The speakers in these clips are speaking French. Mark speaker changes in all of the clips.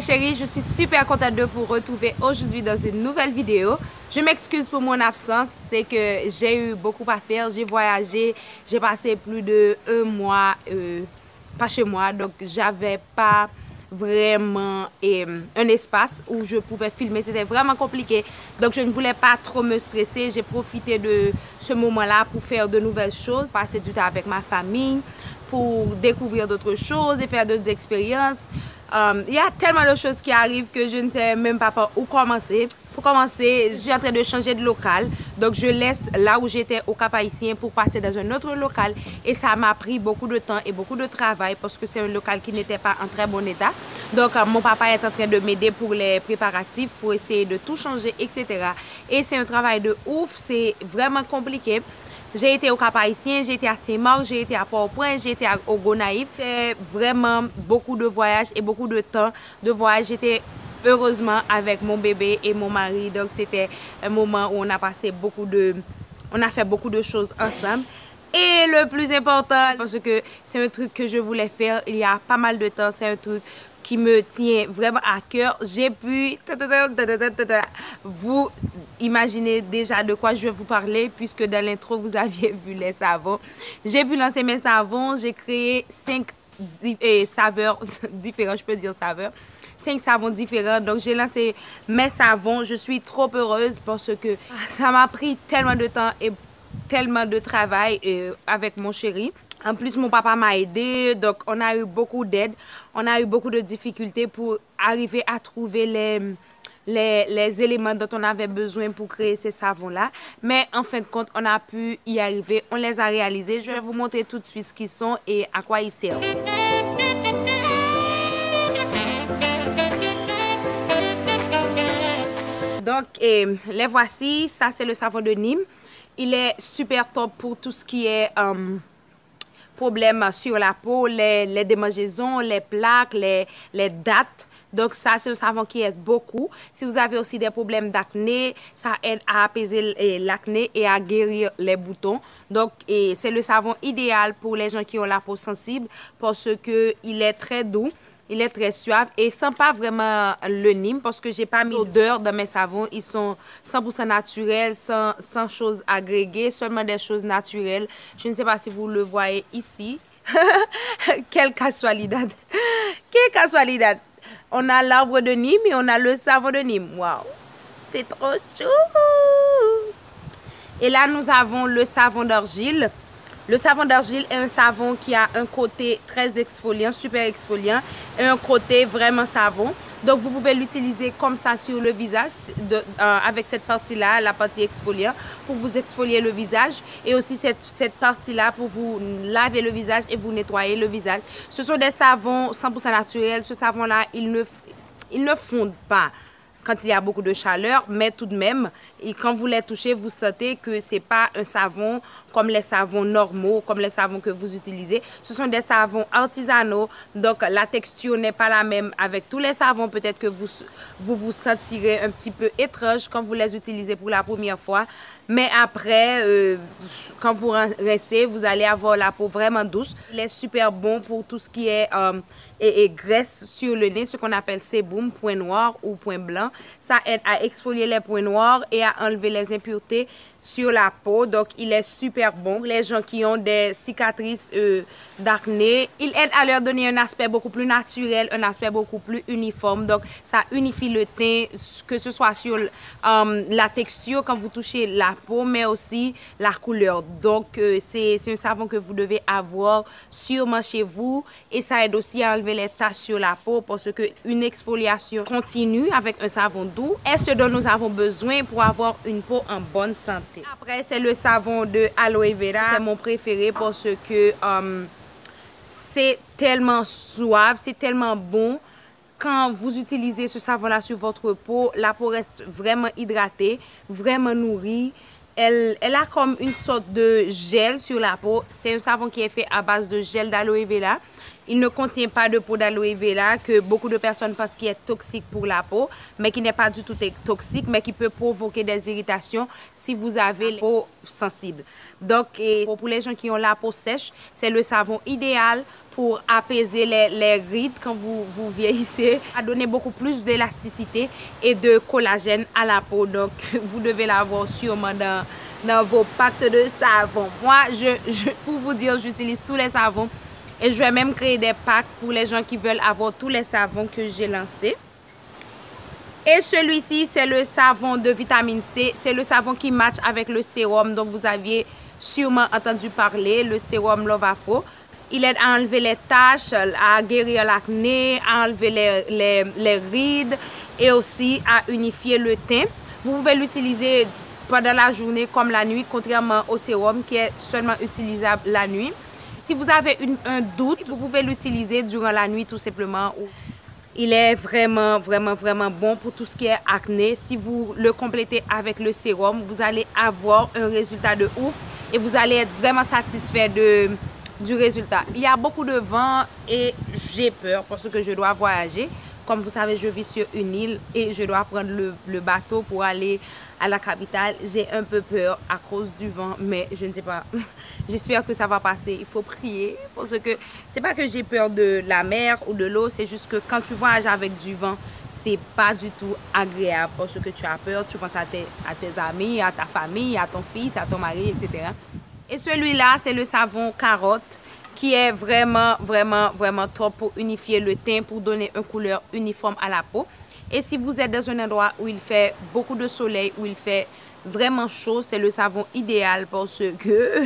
Speaker 1: chéris, je suis super contente de vous retrouver aujourd'hui dans une nouvelle vidéo. Je m'excuse pour mon absence, c'est que j'ai eu beaucoup à faire, j'ai voyagé, j'ai passé plus de 1 mois pas chez moi, donc j'avais pas vraiment un espace où je pouvais filmer, c'était vraiment compliqué, donc je ne voulais pas trop me stresser. J'ai profité de ce moment-là pour faire de nouvelles choses, passer du temps avec ma famille, pour découvrir d'autres choses et faire d'autres expériences. Il y a tellement de choses qui arrivent que je ne sais même pas par où commencer. Pour commencer, je suis en train de changer de local. Donc, je laisse là où j'étais au Cap-Haïtien pour passer dans un autre local. Et ça m'a pris beaucoup de temps et beaucoup de travail parce que c'est un local qui n'était pas en très bon état. Donc, mon papa est en train de m'aider pour les préparatifs, pour essayer de tout changer, etc. Et c'est un travail de ouf, c'est vraiment compliqué. J'ai été au Cap-Haïtien, j'ai été à Saint-Marc, j'ai été à Port-au-Prince, j'ai été au Gonaïves. C'était vraiment beaucoup de voyages et beaucoup de temps de voyage. J'étais heureusement avec mon bébé et mon mari. Donc c'était un moment où on a passé on a fait beaucoup de choses ensemble. Et le plus important, parce que c'est un truc que je voulais faire il y a pas mal de temps, c'est un truc qui me tient vraiment à cœur. J'ai pu vous imaginer déjà de quoi je vais vous parler, puisque dans l'intro vous aviez vu les savons. J'ai pu lancer mes savons, j'ai créé 5 saveurs différentes, je peux dire saveurs. 5 savons différents, donc j'ai lancé mes savons. Je suis trop heureuse parce que ça m'a pris tellement de temps et tellement de travail avec mon chéri. En plus, mon papa m'a aidé, donc on a eu beaucoup d'aide. On a eu beaucoup de difficultés pour arriver à trouver les éléments dont on avait besoin pour créer ces savons-là. Mais en fin de compte, on a pu y arriver. On les a réalisés. Je vais vous montrer tout de suite ce qu'ils sont et à quoi ils servent. Donc, les voici. Ça, c'est le savon de Nîmes. Il est super top pour tout ce qui est problèmes sur la peau, les démangeaisons, les plaques, les dates. Donc, ça, c'est un savon qui aide beaucoup. Si vous avez aussi des problèmes d'acné, ça aide à apaiser l'acné et à guérir les boutons. Donc, c'est le savon idéal pour les gens qui ont la peau sensible parce qu'il est très doux. Il est très suave et sent pas vraiment le Nîmes parce que j'ai pas mis d'odeur dans mes savons. Ils sont 100% naturels, sans choses agrégées, seulement des choses naturelles. Je ne sais pas si vous le voyez ici. Quelle casualidad! Quelle casualidad! On a l'arbre de Nîmes et on a le savon de Nîmes. Waouh! C'est trop chou! Et là, nous avons le savon d'argile. Le savon d'argile est un savon qui a un côté très exfoliant, super exfoliant, et un côté vraiment savon. Donc, vous pouvez l'utiliser comme ça sur le visage, avec cette partie-là, la partie exfoliante, pour vous exfolier le visage. Et aussi cette partie-là pour vous laver le visage et vous nettoyer le visage. Ce sont des savons 100% naturels. Ce savon-là, il ne fonde pas quand il y a beaucoup de chaleur, mais tout de même, et quand vous les touchez, vous sentez que ce n'est pas un savon comme les savons normaux, comme les savons que vous utilisez. Ce sont des savons artisanaux, donc la texture n'est pas la même avec tous les savons. Peut-être que vous sentirez un petit peu étrange quand vous les utilisez pour la première fois. Mais après, quand vous rincez, vous allez avoir la peau vraiment douce. Il est super bon pour tout ce qui est graisse sur le nez, ce qu'on appelle sébum, point noir ou point blanc. Ça aide à exfolier les points noirs et à enlever les impuretés sur la peau. Donc, il est super bon. Les gens qui ont des cicatrices d'acné, il aide à leur donner un aspect beaucoup plus naturel, un aspect beaucoup plus uniforme. Donc, ça unifie le teint, que ce soit sur la texture quand vous touchez la peau, mais aussi la couleur. Donc, c'est un savon que vous devez avoir sûrement chez vous. Et ça aide aussi à enlever les taches sur la peau parce qu'une exfoliation continue avec un savon doux est ce dont nous avons besoin pour avoir une peau en bonne santé. Après, c'est le savon de aloe vera. C'est mon préféré parce que c'est tellement suave, c'est tellement bon. Quand vous utilisez ce savon-là sur votre peau, la peau reste vraiment hydratée, vraiment nourrie. Elle a comme une sorte de gel sur la peau. C'est un savon qui est fait à base de gel d'aloe vera. Il ne contient pas de peau d'aloe vera que beaucoup de personnes pensent qu'il est toxique pour la peau, mais qui n'est pas du tout toxique, mais qui peut provoquer des irritations si vous avez la peau sensible. Donc, pour les gens qui ont la peau sèche, c'est le savon idéal pour apaiser les rides quand vous vieillissez, à donner beaucoup plus d'élasticité et de collagène à la peau. Donc, vous devez l'avoir sûrement dans vos packs de savon. Moi, pour vous dire, j'utilise tous les savons et je vais même créer des packs pour les gens qui veulent avoir tous les savons que j'ai lancés. Et celui-ci, c'est le savon de vitamine C. C'est le savon qui match avec le sérum dont vous aviez sûrement entendu parler, le sérum Love Afro. Il aide à enlever les taches, à guérir l'acné, à enlever les rides et aussi à unifier le teint. Vous pouvez l'utiliser pendant la journée comme la nuit, contrairement au sérum qui est seulement utilisable la nuit. Si vous avez un doute, vous pouvez l'utiliser durant la nuit tout simplement. Il est vraiment bon pour tout ce qui est acné. Si vous le complétez avec le sérum, vous allez avoir un résultat de ouf et vous allez être vraiment satisfait du résultat. Il y a beaucoup de vent et j'ai peur parce que je dois voyager. Comme vous savez, je vis sur une île et je dois prendre le bateau pour aller à la capitale. J'ai un peu peur à cause du vent, mais je ne sais pas. J'espère que ça va passer. Il faut prier parce que c'est pas que j'ai peur de la mer ou de l'eau, c'est juste que quand tu voyages avec du vent, c'est pas du tout agréable parce que tu as peur, tu penses à tes amis, à ta famille, à ton fils, à ton mari, etc. Et celui-là, c'est le savon carotte qui est vraiment top pour unifier le teint, pour donner une couleur uniforme à la peau. Et si vous êtes dans un endroit où il fait beaucoup de soleil, où il fait vraiment chaud, c'est le savon idéal parce que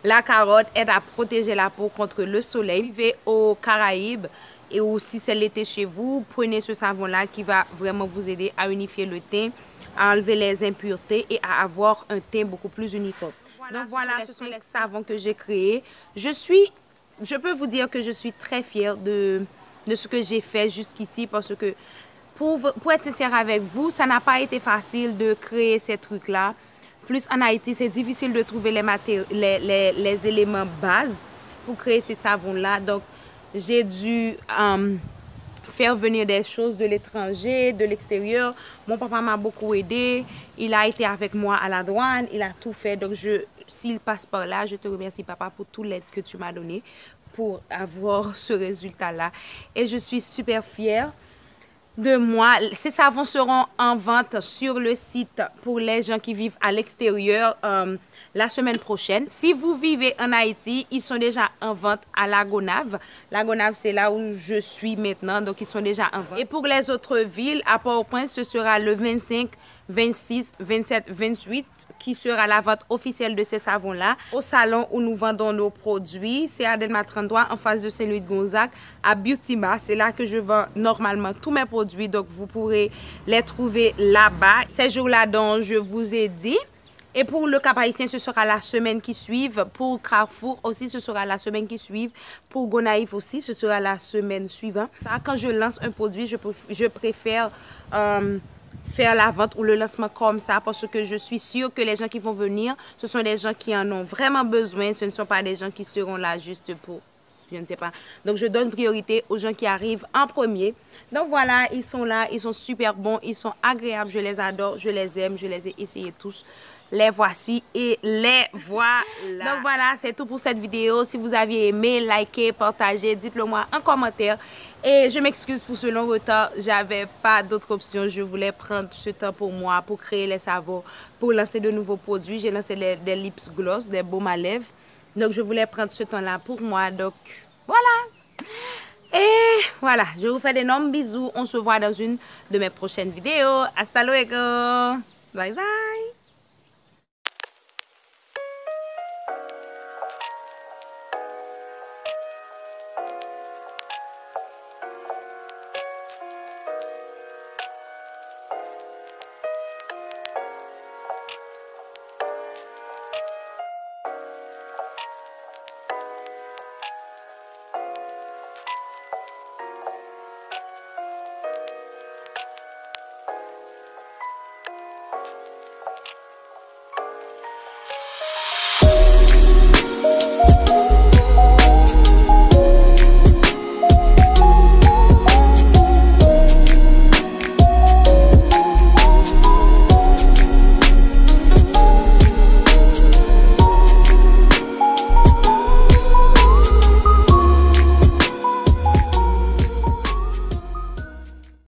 Speaker 1: la carotte aide à protéger la peau contre le soleil. Vivez aux Caraïbes et aussi c'est l'été chez vous, prenez ce savon-là qui va vraiment vous aider à unifier le teint, à enlever les impuretés et à avoir un teint beaucoup plus uniforme. Donc voilà, ce sont les savons que j'ai créés. Je peux vous dire que je suis très fière de ce que j'ai fait jusqu'ici parce que pour être sincère avec vous, ça n'a pas été facile de créer ces trucs-là. Plus en Haïti, c'est difficile de trouver les éléments bases pour créer ces savons-là. Donc, j'ai dû faire venir des choses de l'étranger, de l'extérieur. Mon papa m'a beaucoup aidé. Il a été avec moi à la douane. Il a tout fait. Donc, s'il passe par là, je te remercie, papa, pour toute l'aide que tu m'as donnée pour avoir ce résultat-là. Et je suis super fière de moi. Ces savons seront en vente sur le site pour les gens qui vivent à l'extérieur la semaine prochaine. Si vous vivez en Haïti, ils sont déjà en vente à La Gonave. La Gonave, c'est là où je suis maintenant, donc ils sont déjà en vente. Et pour les autres villes, à Port-au-Prince, ce sera le 25, 26, 27, 28 qui sera la vente officielle de ces savons-là. Au salon où nous vendons nos produits, c'est à Delma 33, en face de Saint-Louis-de-Gonzague, à Beautyma. C'est là que je vends normalement tous mes produits, donc vous pourrez les trouver là-bas. Ces jours-là dont je vous ai dit. Et pour le Cap-Haïtien, ce sera la semaine qui suit. Pour Carrefour aussi, ce sera la semaine qui suit. Pour Gonaïve aussi, ce sera la semaine suivante. Quand je lance un produit, je préfère faire la vente ou le lancement comme ça parce que je suis sûre que les gens qui vont venir, ce sont des gens qui en ont vraiment besoin. Ce ne sont pas des gens qui seront là juste pour, je ne sais pas. Donc, je donne priorité aux gens qui arrivent en premier. Donc, voilà, ils sont là, ils sont super bons, ils sont agréables, je les adore, je les aime, je les ai essayés tous. Les voici et les voilà. Donc voilà, c'est tout pour cette vidéo. Si vous aviez aimé, likez, partagez, dites-le moi en commentaire. Et je m'excuse pour ce long retard. J'avais pas d'autre option. Je voulais prendre ce temps pour moi, pour créer les savons, pour lancer de nouveaux produits. J'ai lancé des lips gloss, des baumes à lèvres. Donc je voulais prendre ce temps-là pour moi. Donc voilà. Et voilà, je vous fais d'énormes bisous. On se voit dans une de mes prochaines vidéos. Hasta luego. Bye bye.